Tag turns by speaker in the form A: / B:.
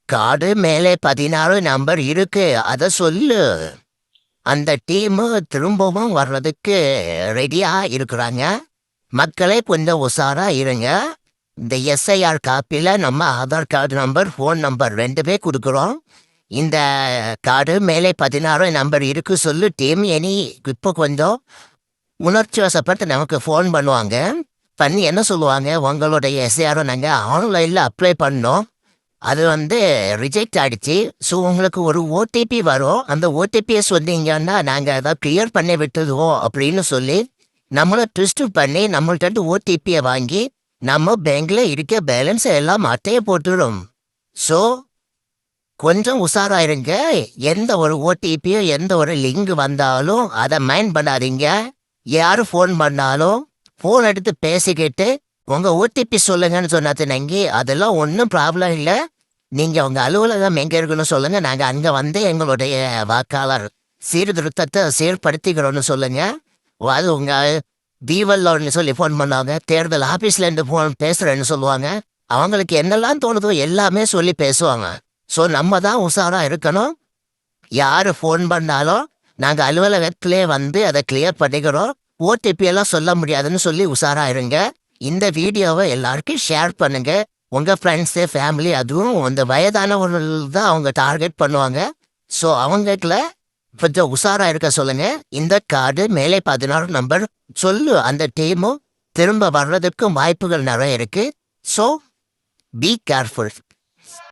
A: Card மேலே 16 number இருக்கு. அத சொல்லு. அந்த டீமு திரும்பவும் வர்றதுக்கு ரெடியா இருக்கிறாங்க. மக்களே கொஞ்சம் உஷாரா இருங்க. இந்த எஸ்ஐஆர் காப்பில நம்ம Aadhaar card number, phone number 2மே குடுக்குறோம். இந்த கார்டு மேலே 16 நம்பர் இருக்கு சொல்லு டீம். இப்போ கொஞ்சம் உணர்ச்சி வசப்பட்டு நமக்கு ஃபோன் பண்ணுவாங்க. பண்ணி என்ன சொல்லுவாங்க, உங்களுடைய எஸ்ஐஆரை நாங்கள் ஆன்லைனில் அப்ளை பண்ணோம். அது ரிஜெக்ட் ஆயிடுச்சு. ஸோ உங்களுக்கு ஒரு ஓடிபி வரும். அந்த ஓடிபியை சொன்னீங்கன்னா நாங்கள் அதை கிளியர் பண்ணி விட்டுடுவோம் அப்படின்னு சொல்லி நம்மளை ட்விஸ்ட் பண்ணி நம்மள்கிட்ட ஓடிபியை வாங்கி நம்ம பேங்க்ல இருக்க பேலன்ஸை எல்லாம் அட்டையை போட்டுடும். ஸோ கொஞ்சம் உஷாராயிருங்க. எந்த ஒரு ஓடிபியோ எந்த ஒரு லிங்க் வந்தாலும் அதை மைண்ட் பண்ணாதீங்க. யார் ஃபோன் பண்ணாலும் ஃபோன் எடுத்து பேசிக்கிட்டு உங்கள் ஓடிபி சொல்லுங்கன்னு சொன்னாத்துனங்கி அதெல்லாம் ஒன்றும் ப்ராப்ளம் இல்லை. நீங்கள் உங்கள் அலுவலகம் எங்கே இருக்குன்னு சொல்லுங்கள். நாங்கள் அங்கே எங்களுடைய வாக்காளர் சீர்திருத்தத்தை செயற்படுத்திக்கிறோன்னு சொல்லுங்கள். அது உங்கள் தீவல்லோன்னு சொல்லி ஃபோன் பண்ணாங்க. தேர்தல் ஆஃபீஸ்லேருந்து ஃபோன் பேசுகிறேன்னு சொல்லுவாங்க. அவங்களுக்கு என்னெல்லாம் தோணுதோ எல்லாமே சொல்லி பேசுவாங்க. ஸோ நம்ம தான் உஷாராக இருக்கணும். யார் ஃபோன் பண்ணாலும் நாங்கள் அலுவலகத்திலே அதை கிளியர் பண்ணிக்கிறோம். ஓடிபி எல்லாம் சொல்ல முடியாதுன்னு சொல்லி உஷாராக இருங்க. இந்த வீடியோவை எல்லாருக்கும் ஷேர் பண்ணுங்க. உங்கள் ஃப்ரெண்ட்ஸு ஃபேமிலி அதுவும் அந்த வயதானவர்கள் தான் அவங்க டார்கெட் பண்ணுவாங்க. ஸோ அவங்களுக்குல கொஞ்சம் உஷாராக இருக்க சொல்லுங்க. இந்த கார்டு மேலே 16 நம்பர் சொல்லு. அந்த டீமும் திரும்ப வர்றதுக்கும் வாய்ப்புகள் நிறைய இருக்கு. So be careful.